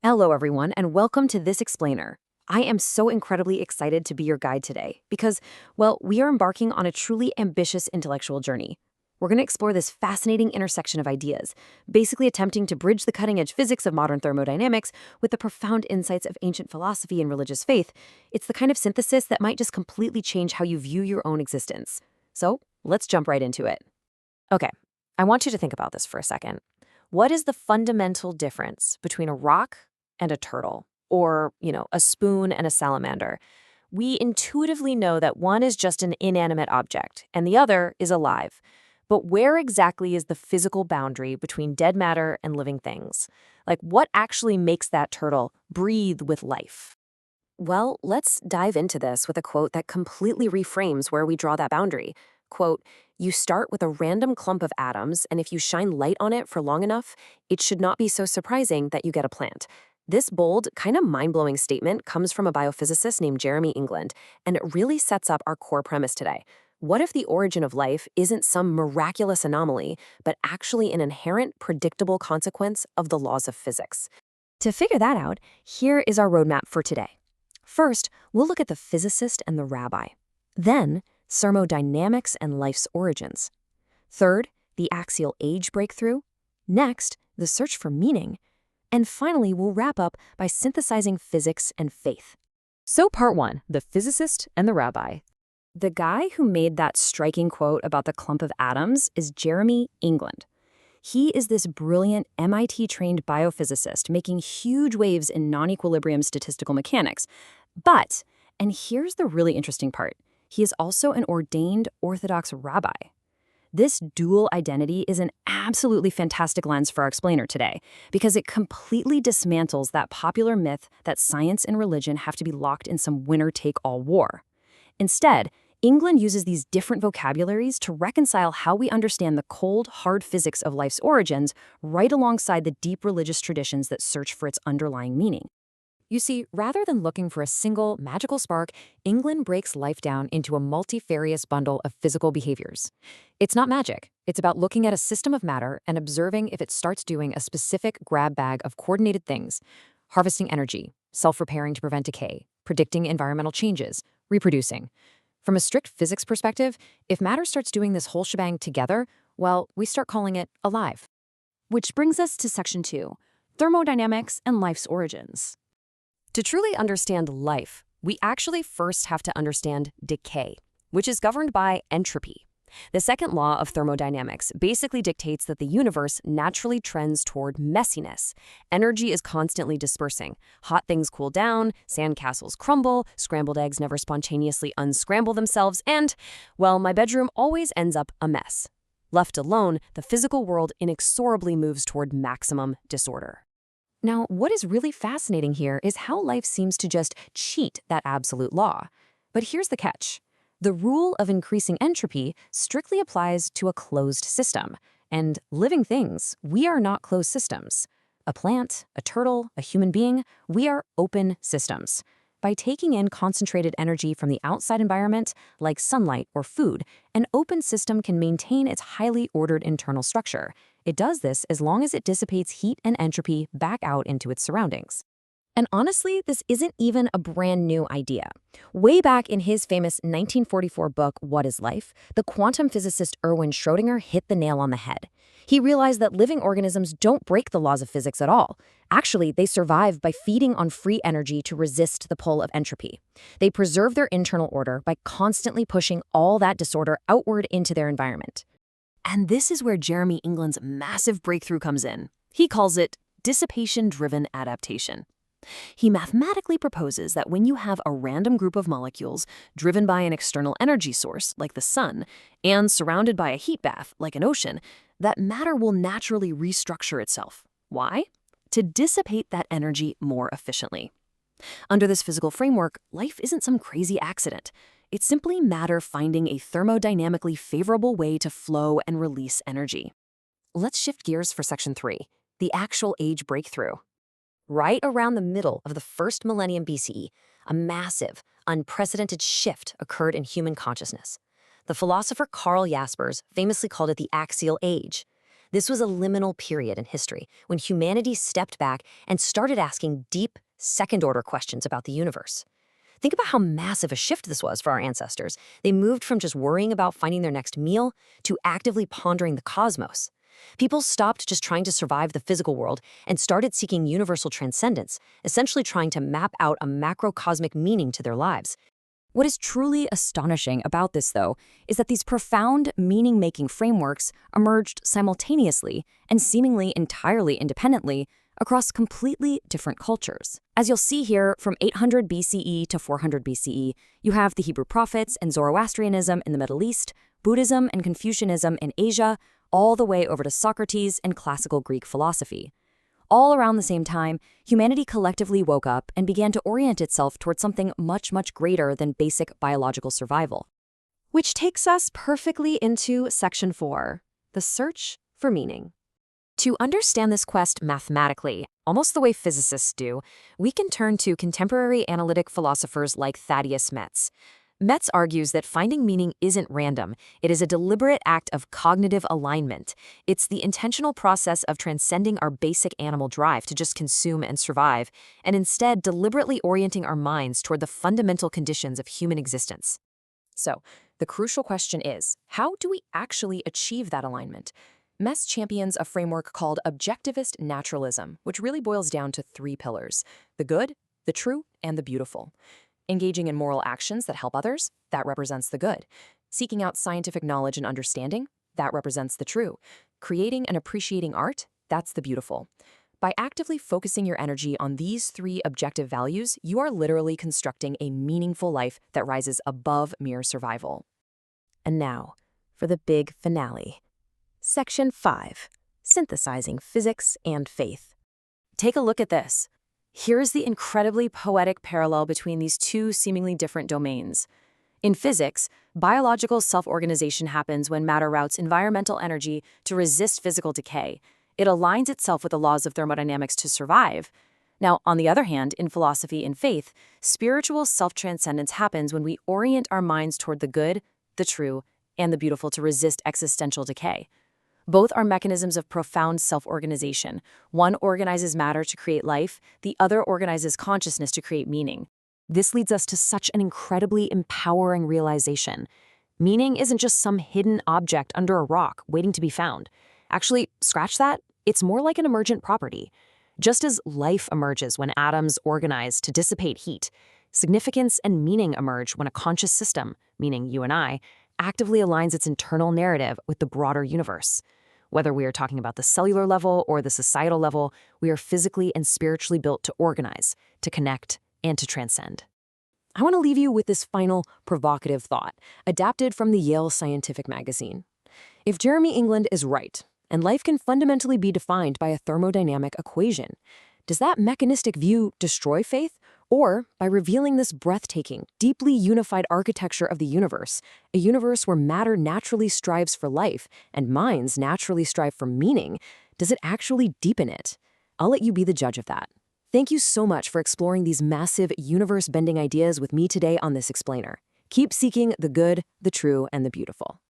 Hello, everyone, and welcome to This Explainer. I am so incredibly excited to be your guide today because, well, we are embarking on a truly ambitious intellectual journey. We're going to explore this fascinating intersection of ideas, basically attempting to bridge the cutting-edge physics of modern thermodynamics with the profound insights of ancient philosophy and religious faith. It's the kind of synthesis that might just completely change how you view your own existence. So, let's jump right into it. Okay, I want you to think about this for a second. What is the fundamental difference between a rock and a turtle, or, a spoon and a salamander? We intuitively know that one is just an inanimate object and the other is alive. But where exactly is the physical boundary between dead matter and living things? Like, what actually makes that turtle breathe with life? Well, let's dive into this with a quote that completely reframes where we draw that boundary. Quote, "You start with a random clump of atoms, and if you shine light on it for long enough, it should not be so surprising that you get a plant." This bold, kind of mind-blowing statement comes from a biophysicist named Jeremy England, and it really sets up our core premise today. What if the origin of life isn't some miraculous anomaly, but actually an inherent, predictable consequence of the laws of physics? To figure that out, here is our roadmap for today. First, we'll look at the physicist and the rabbi. Then, thermodynamics and life's origins. Third, the axial age breakthrough. Next, the search for meaning. And finally, we'll wrap up by synthesizing physics and faith. So part one, the physicist and the rabbi. The guy who made that striking quote about the clump of atoms is Jeremy England. He is this brilliant MIT-trained biophysicist making huge waves in non-equilibrium statistical mechanics. But, and here's the really interesting part, he is also an ordained Orthodox rabbi. This dual identity is an absolutely fantastic lens for our explainer today because it completely dismantles that popular myth that science and religion have to be locked in some winner-take-all war. Instead, England uses these different vocabularies to reconcile how we understand the cold, hard physics of life's origins right alongside the deep religious traditions that search for its underlying meaning. You see, rather than looking for a single magical spark, England breaks life down into a multifarious bundle of physical behaviors. It's not magic. It's about looking at a system of matter and observing if it starts doing a specific grab bag of coordinated things: harvesting energy, self-repairing to prevent decay, predicting environmental changes, reproducing. From a strict physics perspective, if matter starts doing this whole shebang together, well, we start calling it alive. Which brings us to section 2, thermodynamics and life's origins. To truly understand life, we actually first have to understand decay, which is governed by entropy. The second law of thermodynamics basically dictates that the universe naturally trends toward messiness. Energy is constantly dispersing. Hot things cool down, sandcastles crumble, scrambled eggs never spontaneously unscramble themselves, and, well, my bedroom always ends up a mess. Left alone, the physical world inexorably moves toward maximum disorder. Now, what is really fascinating here is how life seems to just cheat that absolute law. But here's the catch. The rule of increasing entropy strictly applies to a closed system. And living things, we are not closed systems. A plant, a turtle, a human being, we are open systems. By taking in concentrated energy from the outside environment, like sunlight or food, an open system can maintain its highly ordered internal structure. It does this as long as it dissipates heat and entropy back out into its surroundings. And honestly, this isn't even a brand new idea. Way back in his famous 1944 book, What is Life?, the quantum physicist Erwin Schrödinger hit the nail on the head. He realized that living organisms don't break the laws of physics at all. Actually, they survive by feeding on free energy to resist the pull of entropy. They preserve their internal order by constantly pushing all that disorder outward into their environment. And this is where Jeremy England's massive breakthrough comes in. He calls it dissipation-driven adaptation. He mathematically proposes that when you have a random group of molecules driven by an external energy source, like the sun, and surrounded by a heat bath, like an ocean, that matter will naturally restructure itself. Why? To dissipate that energy more efficiently. Under this physical framework, life isn't some crazy accident. It's simply matter finding a thermodynamically favorable way to flow and release energy. Let's shift gears for section 3, the actual age breakthrough. Right around the middle of the first millennium BCE, a massive, unprecedented shift occurred in human consciousness. The philosopher Karl Jaspers famously called it the axial age. This was a liminal period in history when humanity stepped back and started asking deep, second-order questions about the universe. Think about how massive a shift this was for our ancestors. They moved from just worrying about finding their next meal to actively pondering the cosmos. People stopped just trying to survive the physical world and started seeking universal transcendence, essentially trying to map out a macrocosmic meaning to their lives. What is truly astonishing about this, though, is that these profound meaning-making frameworks emerged simultaneously and seemingly entirely independently across completely different cultures. As you'll see here, from 800 BCE to 400 BCE, you have the Hebrew prophets and Zoroastrianism in the Middle East, Buddhism and Confucianism in Asia, all the way over to Socrates and classical Greek philosophy. All around the same time, humanity collectively woke up and began to orient itself towards something much, much greater than basic biological survival. Which takes us perfectly into Section 4, the search for meaning. To understand this quest mathematically, almost the way physicists do, we can turn to contemporary analytic philosophers like Thaddeus Metz. Metz argues that finding meaning isn't random. It is a deliberate act of cognitive alignment. It's the intentional process of transcending our basic animal drive to just consume and survive, and instead deliberately orienting our minds toward the fundamental conditions of human existence. So, the crucial question is, how do we actually achieve that alignment? Metz champions a framework called objectivist naturalism, which really boils down to three pillars: the good, the true, and the beautiful. Engaging in moral actions that help others, that represents the good. Seeking out scientific knowledge and understanding, that represents the true. Creating and appreciating art, that's the beautiful. By actively focusing your energy on these three objective values, you are literally constructing a meaningful life that rises above mere survival. And now, for the big finale. Section 5, Synthesizing Physics and Faith. Take a look at this. Here's the incredibly poetic parallel between these two seemingly different domains. In physics, biological self-organization happens when matter routes environmental energy to resist physical decay. It aligns itself with the laws of thermodynamics to survive. Now, on the other hand, in philosophy and faith, spiritual self-transcendence happens when we orient our minds toward the good, the true, and the beautiful to resist existential decay. Both are mechanisms of profound self-organization. One organizes matter to create life, the other organizes consciousness to create meaning. This leads us to such an incredibly empowering realization. Meaning isn't just some hidden object under a rock waiting to be found. Actually, scratch that, it's more like an emergent property. Just as life emerges when atoms organize to dissipate heat, significance and meaning emerge when a conscious system, meaning you and I, actively aligns its internal narrative with the broader universe. Whether we are talking about the cellular level or the societal level, we are physically and spiritually built to organize, to connect, and to transcend. I want to leave you with this final provocative thought, adapted from the Yale Scientific Magazine. If Jeremy England is right, and life can fundamentally be defined by a thermodynamic equation, does that mechanistic view destroy faith? Or, by revealing this breathtaking, deeply unified architecture of the universe, a universe where matter naturally strives for life and minds naturally strive for meaning, does it actually deepen it? I'll let you be the judge of that. Thank you so much for exploring these massive, universe-bending ideas with me today on This Explainer. Keep seeking the good, the true, and the beautiful.